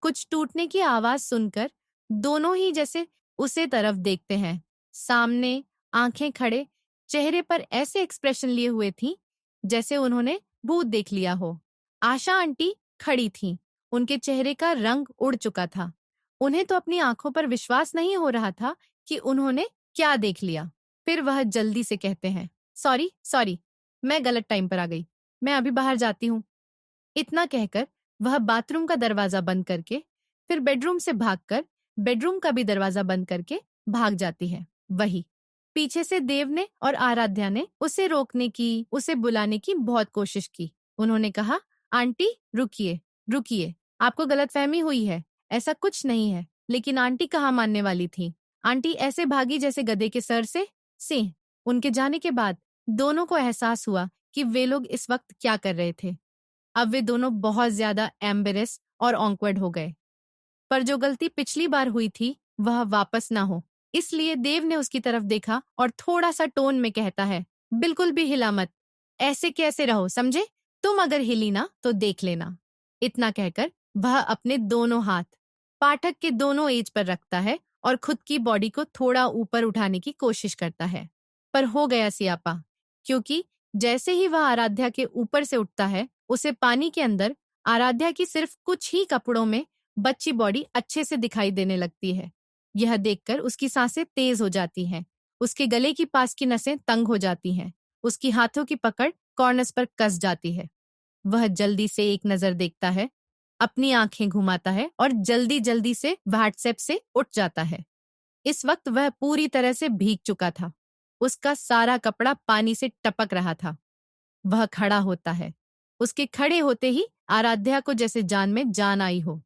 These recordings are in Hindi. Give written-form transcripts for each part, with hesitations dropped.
कुछ टूटने की आवाज सुनकर दोनों ही जैसे उसे तरफ देखते हैं। सामने आंखें खड़े, चेहरे पर ऐसे एक्सप्रेशन लिए हुए थी जैसे उन्होंने भूत देख लिया हो। आशा आंटी खड़ी थीं, उनके चेहरे का रंग उड़ चुका था। उन्हें तो अपनी आंखों पर विश्वास नहीं हो रहा था कि उन्होंने क्या देख लिया। फिर वह जल्दी से कहते हैं, सॉरी सॉरी, मैं गलत टाइम पर आ गई, मैं अभी बाहर जाती हूँ। इतना कहकर वह बाथरूम का दरवाजा बंद करके फिर बेडरूम से भागकर बेडरूम का भी दरवाजा बंद करके भाग जाती है। वही पीछे से देव ने और आराध्या ने उसे रोकने की, उसे बुलाने की बहुत कोशिश की। उन्होंने कहा, आंटी रुकिए रुकिए, आपको गलतफहमी हुई है, ऐसा कुछ नहीं है। लेकिन आंटी कहाँ मानने वाली थी। आंटी ऐसे भागी जैसे गधे के सर से सिंह। उनके जाने के बाद दोनों को एहसास हुआ कि वे लोग इस वक्त क्या कर रहे थे। अब वे दोनों बहुत ज्यादा एम्बेरेस और ऑकवर्ड हो गए। पर जो गलती पिछली बार हुई थी वह वापस ना हो, इसलिए देव ने उसकी तरफ देखा और थोड़ा सा टोन में कहता है, बिल्कुल भी हिला मत, ऐसे कैसे रहो, समझे? तुम अगर हिली ना तो देख लेना। इतना कहकर वह अपने दोनों हाथ पाठक के दोनों एज पर रखता है और खुद की बॉडी को थोड़ा ऊपर उठाने की कोशिश करता है। पर हो गया सियापा, क्योंकि जैसे ही वह आराध्या के ऊपर से उठता है, उसे पानी के अंदर आराध्या की सिर्फ कुछ ही कपड़ों में बच्ची बॉडी अच्छे से दिखाई देने लगती है। यह देखकर उसकी सांसें तेज हो जाती हैं, उसके गले की पास की नसें तंग हो जाती हैं, उसकी हाथों की पकड़ कॉर्नर्स पर कस जाती है। वह जल्दी से एक नजर देखता है, अपनी आंखें घुमाता है और जल्दी जल्दी से व्हाट्सएप से उठ जाता है। इस वक्त वह पूरी तरह से भीग चुका था, उसका सारा कपड़ा पानी से टपक रहा था। वह खड़ा होता है, उसके खड़े होते ही आराध्या को जैसे जान में जान आई हो,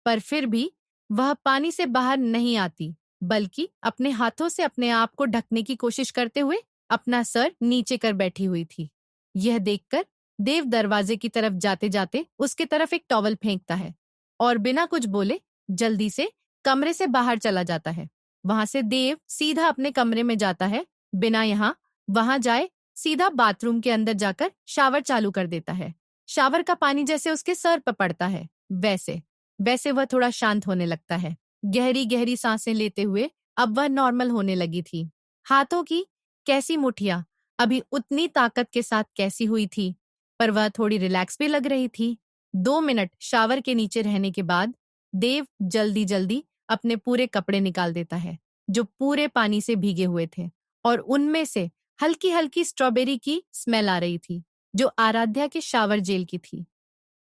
पर फिर भी वह पानी से बाहर नहीं आती, बल्कि अपने हाथों से अपने आप को ढकने की कोशिश करते हुए अपना सर नीचे कर बैठी हुई थी। यह देखकर देव दरवाजे की तरफ जाते जाते उसके तरफ एक टॉवल फेंकता है और बिना कुछ बोले जल्दी से कमरे से बाहर चला जाता है। वहां से देव सीधा अपने कमरे में जाता है, बिना यहाँ वहां जाए सीधा बाथरूम के अंदर जाकर शावर चालू कर देता है। शावर का पानी जैसे उसके सर पर पड़ता है, वैसे वैसे वह थोड़ा शांत होने लगता है। गहरी गहरी सांसें लेते हुए अब वह नॉर्मल होने लगी थी। हाथों की कैसी मुठियां अभी उतनी ताकत के साथ कैसी हुई थी, पर वह थोड़ी रिलैक्स भी लग रही थी। 2 मिनट शावर के नीचे रहने के बाद देव जल्दी जल्दी अपने पूरे कपड़े निकाल देता है, जो पूरे पानी से भीगे हुए थे, और उनमें से हल्की हल्की स्ट्रॉबेरी की स्मेल आ रही थी, जो आराध्या के शावर जेल की थी।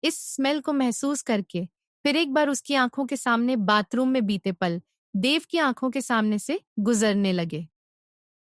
इस स्मेल को महसूस करके फिर एक बार उसकी आंखों के सामने बाथरूम में बीते पल देव की आंखों के सामने से गुजरने लगे।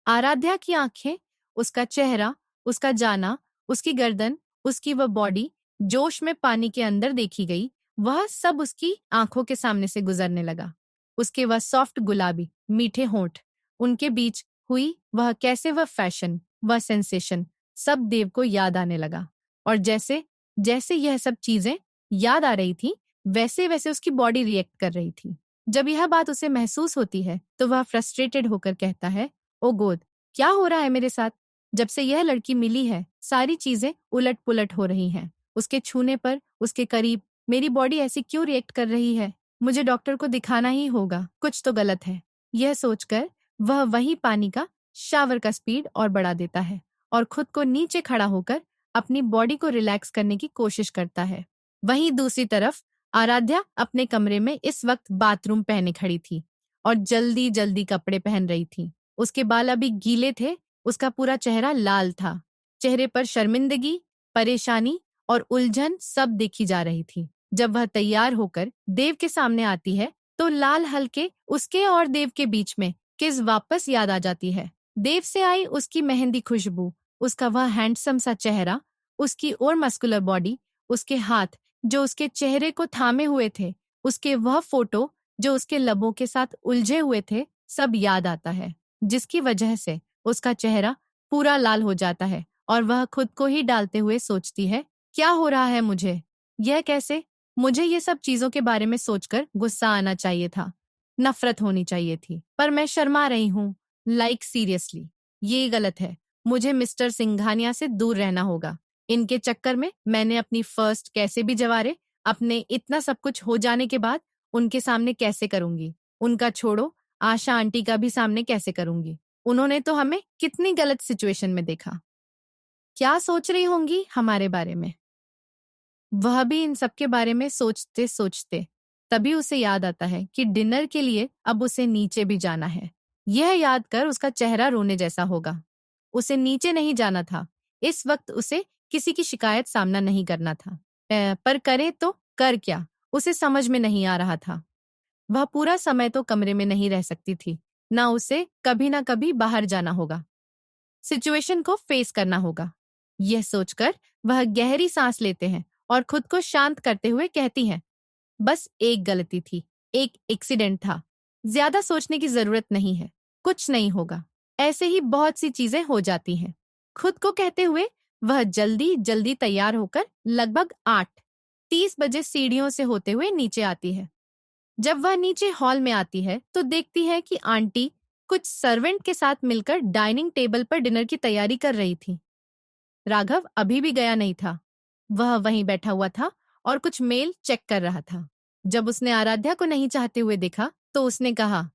आराध्या की आंखें, उसका चेहरा, उसका जाना, उसकी गर्दन, उसकी वह बॉडी जोश में पानी के अंदर देखी गई, वह सब उसकी आंखों के सामने से गुजरने लगा। उसके वह सॉफ्ट गुलाबी मीठे होंठ, उनके बीच हुई वह कैसे वह फैशन, वह सेंसेशन, सब देव को याद आने लगा। और जैसे जैसे यह सब चीजें याद आ रही थी, वैसे वैसे उसकी बॉडी रिएक्ट कर रही थी। जब यह बात उसे महसूस होती है तो वह फ्रस्ट्रेटेड होकर कहता है, ओ गोद, क्या हो रहा है मेरे साथ? जब से यह लड़की मिली है सारी चीजें उलट पुलट हो रही हैं। उसके छूने पर, उसके करीब मेरी बॉडी ऐसी क्यों रिएक्ट कर रही है? मुझे डॉक्टर को दिखाना ही होगा, कुछ तो गलत है। यह सोचकर वह वही पानी का शावर का स्पीड और बढ़ा देता है और खुद को नीचे खड़ा होकर अपनी बॉडी को रिलैक्स करने की कोशिश करता है। वहीं दूसरी तरफ आराध्या अपने कमरे में इस वक्त बाथरूम पहने खड़ी थी और जल्दी जल्दी कपड़े पहन रही थी। उसके बाल अभी गीले थे, उसका पूरा चेहरा लाल था। चेहरे पर शर्मिंदगी, परेशानी और उलझन सब देखी जा रही थी। जब वह तैयार होकर देव के सामने आती है तो लाल हल्के उसके और देव के बीच में किस वापस याद आ जाती है। देव से आई उसकी मेहंदी खुशबू, उसका वह हैंडसम सा चेहरा, उसकी और मस्कुलर बॉडी, उसके हाथ जो उसके चेहरे को थामे हुए थे, उसके वह फोटो जो उसके लबों के साथ उलझे हुए थे, सब याद आता है, जिसकी वजह से उसका चेहरा पूरा लाल हो जाता है और वह खुद को ही डालते हुए सोचती है, क्या हो रहा है मुझे? यह कैसे? मुझे ये सब चीजों के बारे में सोचकर गुस्सा आना चाहिए था, नफरत होनी चाहिए थी, पर मैं शर्मा रही हूँ। लाइक सीरियसली, ये गलत है। मुझे मिस्टर सिंघानिया से दूर रहना होगा। इनके चक्कर में मैंने अपनी फर्स्ट कैसे भी जवारे, अपने इतना सब कुछ हो जाने के बाद उनके सामने कैसे करूंगी? उनका छोड़ो, आशा आंटी का भी सामने कैसे करूंगी? उन्होंने तो हमें कितनी गलत सिचुएशन में देखा। क्या सोच रही होंगी हमारे बारे में? वह भी इन सब के बारे में सोचते सोचते तभी उसे याद आता है कि डिनर के लिए अब उसे नीचे भी जाना है। यह याद कर उसका चेहरा रोने जैसा होगा। उसे नीचे नहीं जाना था। इस वक्त उसे किसी की शिकायत सामना नहीं करना था। पर करे तो कर क्या, उसे समझ में नहीं आ रहा था। वह पूरा समय तो कमरे में नहीं रह सकती थी। ना कभी बाहर जाना होगा, सिचुएशन को फेस करना होगा। यह सोचकर वह गहरी सांस लेते हैं और खुद को शांत करते हुए कहती हैं, बस एक गलती थी, एक एक्सीडेंट था। ज्यादा सोचने की जरूरत नहीं है, कुछ नहीं होगा। ऐसे ही बहुत सी चीजें हो जाती हैं। खुद को कहते हुए वह जल्दी जल्दी तैयार होकर लगभग 8:30 बजे सीढ़ियों से होते हुए नीचे आती है। जब वह नीचे हॉल में आती है तो देखती है कि आंटी कुछ सर्वेंट के साथ मिलकर डाइनिंग टेबल पर डिनर की तैयारी कर रही थी। राघव अभी भी गया नहीं था। वह वहीं बैठा हुआ था और कुछ मेल चेक कर रहा था। जब उसने आराध्या को नहीं चाहते हुए देखा तो उसने कहा,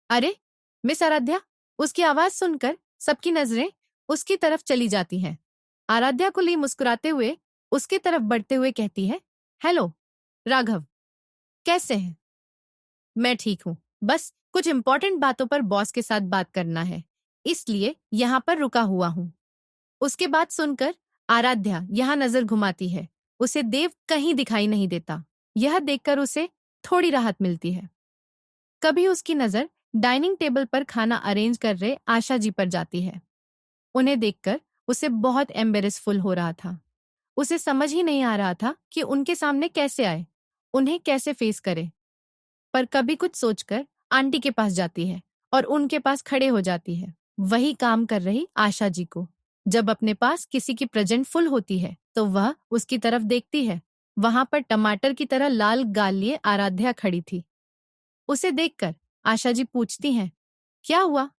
अरे मिस आराध्या। उसकी आवाज सुनकर सबकी नजरें उसकी तरफ चली जाती हैं। आराध्या को ली मुस्कुराते हुए उसकी तरफ बढ़ते हुए कहती है, हेलो राघव, कैसे हैं? मैं ठीक हूँ। बस कुछ इंपॉर्टेंट बातों पर बॉस के साथ बात करना है, इसलिए यहाँ पर रुका हुआ हूँ। उसके बाद सुनकर आराध्या यहाँ नजर घुमाती है। उसे देव कहीं दिखाई नहीं देता। यह देखकर उसे थोड़ी राहत मिलती है। कभी उसकी नजर डाइनिंग टेबल पर खाना अरेंज कर रहे आशा जी पर जाती है। उन्हें देखकर उसे बहुत एम्बेरसफुल हो रहा था। उसे समझ ही नहीं आ रहा था कि उनके सामने कैसे आए, उन्हें कैसे फेस करे। पर कभी कुछ सोचकर आंटी के पास जाती है और उनके पास खड़े हो जाती है, वही काम कर रही आशा जी को। जब अपने पास किसी की प्रेजेंट फुल होती है तो वह उसकी तरफ देखती है। वहां पर टमाटर की तरह लाल गाल लिए आराध्या खड़ी थी। उसे देखकर आशा जी पूछती हैं, क्या हुआ?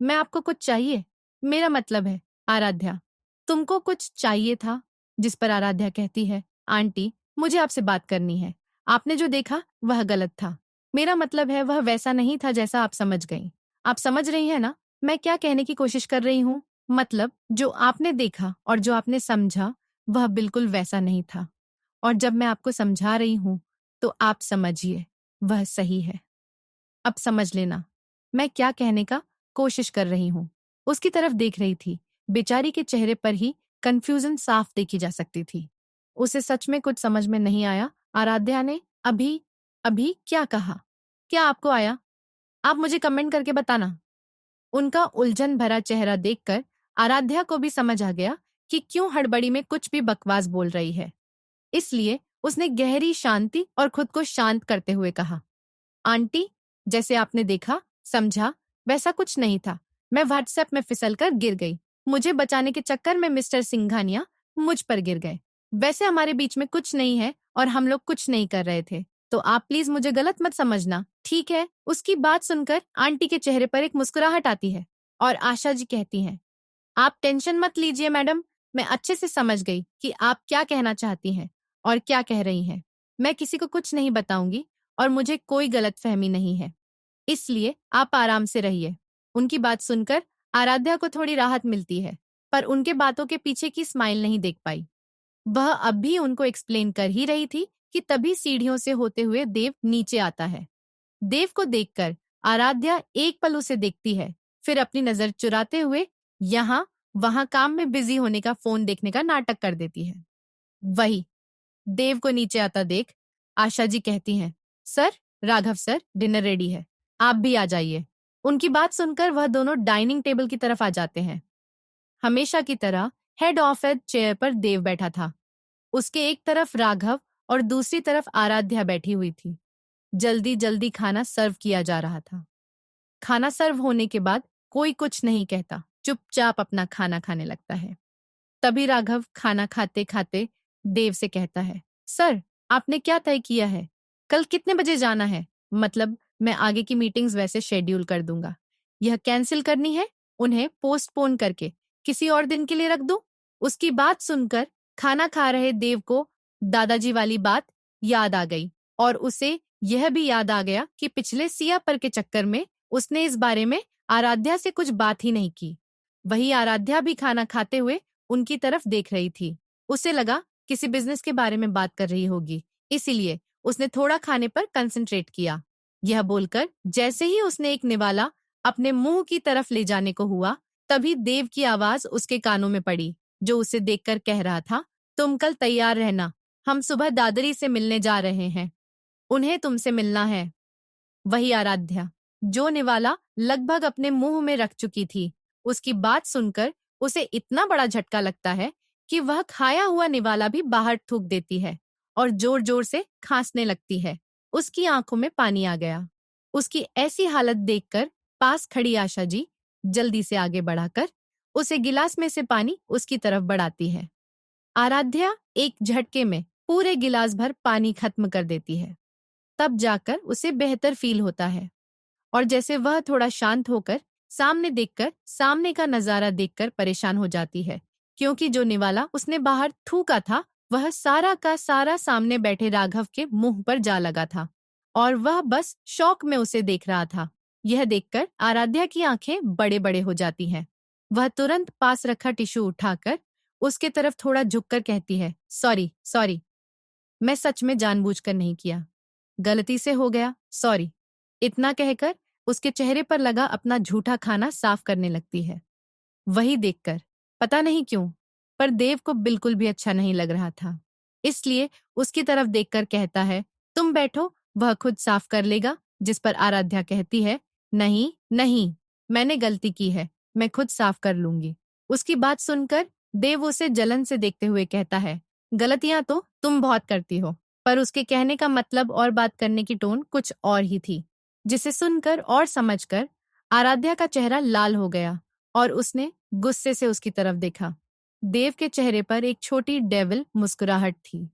मैं आपको कुछ चाहिए? मेरा मतलब है आराध्या, तुमको कुछ चाहिए था? जिस पर आराध्या कहती है, आंटी मुझे आपसे बात करनी है। आपने जो देखा वह गलत था। मेरा मतलब है वह वैसा नहीं था जैसा आप समझ गई। आप समझ रही हैं ना मैं क्या कहने की कोशिश कर रही हूँ? मतलब जो आपने देखा और जो आपने समझा वह बिल्कुल वैसा नहीं था। और जब मैं आपको समझा रही हूँ तो आप समझिए, वह सही है। अब समझ लेना मैं क्या कहने का कोशिश कर रही हूँ। उसकी तरफ देख रही थी। बेचारी के चेहरे पर ही कंफ्यूजन साफ देखी जा सकती थी। उसे सच में कुछ समझ में नहीं आया। आराध्या ने अभी अभी क्या कहा? क्या आपको आया? आप मुझे कमेंट करके बताना। उनका उलझन भरा चेहरा देखकर आराध्या को भी समझ आ गया कि क्यों हड़बड़ी में कुछ भी बकवास बोल रही है। इसलिए उसने गहरी शांति और खुद को शांत करते हुए कहा, आंटी जैसे आपने देखा समझा वैसा कुछ नहीं था। मैं व्हाट्सएप में फिसलकर गिर गई। मुझे बचाने के चक्कर में मिस्टर सिंघानिया मुझ पर गिर गए। वैसे हमारे बीच में कुछ नहीं है और हम लोग कुछ नहीं कर रहे थे, तो आप प्लीज मुझे गलत मत समझना, ठीक है? उसकी बात सुनकर आंटी के चेहरे पर एक मुस्कुराहट आती है और आशा जी कहती हैं, आप टेंशन मत लीजिए मैडम, मैं अच्छे से समझ गई कि आप क्या कहना चाहती हैं और क्या कह रही हैं। मैं किसी को कुछ नहीं बताऊंगी और मुझे कोई गलतफहमी नहीं है, इसलिए आप आराम से रहिए। उनकी बात सुनकर आराध्या को थोड़ी राहत मिलती है, पर उनके बातों के पीछे की स्माइल नहीं देख पाई। वह अब भी उनको एक्सप्लेन कर ही रही थी कि तभी सीढ़ियों से होते हुए देव नीचे आता है। देव को देखकर आराध्या एक पल उसे देखती है, फिर अपनी नजर चुराते हुए यहाँ वहां काम में बिजी होने का फोन देखने का नाटक कर देती है। वही देव को नीचे आता देख आशा जी कहती हैं, sir, Raghav sir, dinner ready है, आप भी आ जाइए। उनकी बात सुनकर वह दोनों डाइनिंग टेबल की तरफ आ जाते हैं। हमेशा की तरह हेड ऑफिस चेयर पर देव बैठा था। उसके एक तरफ राघव और दूसरी तरफ आराध्या बैठी हुई थी। जल्दी जल्दी खाना सर्व किया जा रहा था। खाना सर्व होने के बाद कोई कुछ नहीं कहता, चुपचाप अपना खाना खाने लगता है। तभी राघव खाना खाते खाते देव से कहता है, सर, आपने क्या तय किया है? कल कितने बजे जाना है? मतलब मैं आगे की मीटिंग्स वैसे शेड्यूल कर दूंगा। यह कैंसिल करनी है, उन्हें पोस्टपोन करके किसी और दिन के लिए रख दूं? उसकी बात सुनकर खाना खा रहे देव को दादाजी वाली बात याद आ गई और उसे यह भी याद आ गया कि पिछले सिया पर के चक्कर में उसने इस बारे में आराध्या से कुछ बात ही नहीं की। वही आराध्या भी खाना खाते हुए उनकी तरफ देख रही थी। उसे लगा किसी बिजनेस के बारे में बात कर रही होगी, इसीलिए उसने थोड़ा खाने पर कंसंट्रेट किया। यह बोलकर जैसे ही उसने एक निवाला अपने मुंह की तरफ ले जाने को हुआ, तभी देव की आवाज उसके कानों में पड़ी, जो उसे देखकर कह रहा था, तुम कल तैयार रहना, हम सुबह दादरी से मिलने जा रहे हैं, उन्हें तुमसे मिलना है। वही आराध्या, जो निवाला लगभग अपने मुंह में रख चुकी थी। उसकी बात सुनकर उसे इतना बड़ा झटका लगता है कि वह खाया हुआ निवाला भी बाहर थूक देती है और जोर जोर से खांसने लगती है। उसकी आंखों में पानी आ गया। उसकी ऐसी हालत देखकर पास खड़ी आशा जी जल्दी से आगे बढ़ाकर उसे गिलास में से पानी उसकी तरफ बढ़ाती है। आराध्या एक झटके में पूरे गिलास भर पानी खत्म कर देती है। तब जाकर उसे बेहतर फील होता है और जैसे वह थोड़ा शांत होकर सामने का नजारा देखकर परेशान हो जाती है, क्योंकि जो निवाला उसने बाहर थूका था वह सारा का सारा सामने बैठे राघव के मुंह पर जा लगा था और वह बस शौक में उसे देख रहा था। यह देखकर आराध्या की आंखें बड़े बड़े हो जाती हैं। वह तुरंत पास रखा टिश्यू उठाकर उसके तरफ थोड़ा झुककर कहती है, सॉरी सॉरी, मैं सच में जानबूझकर नहीं किया, गलती से हो गया, सॉरी। इतना कहकर उसके चेहरे पर लगा अपना झूठा खाना साफ करने लगती है। वही देखकर पता नहीं क्यों, पर देव को बिल्कुल भी अच्छा नहीं लग रहा था। इसलिए उसकी तरफ देखकर कहता है, तुम बैठो, वह खुद साफ कर लेगा। जिस पर आराध्या कहती है, नहीं नहीं, मैंने गलती की है, मैं खुद साफ कर लूंगी। उसकी बात सुनकर देव उसे जलन से देखते हुए कहता है, गलतियां तो तुम बहुत करती हो। पर उसके कहने का मतलब और बात करने की टोन कुछ और ही थी, जिसे सुनकर और समझकर आराध्या का चेहरा लाल हो गया और उसने गुस्से से उसकी तरफ देखा। देव के चेहरे पर एक छोटी डेविल मुस्कुराहट थी।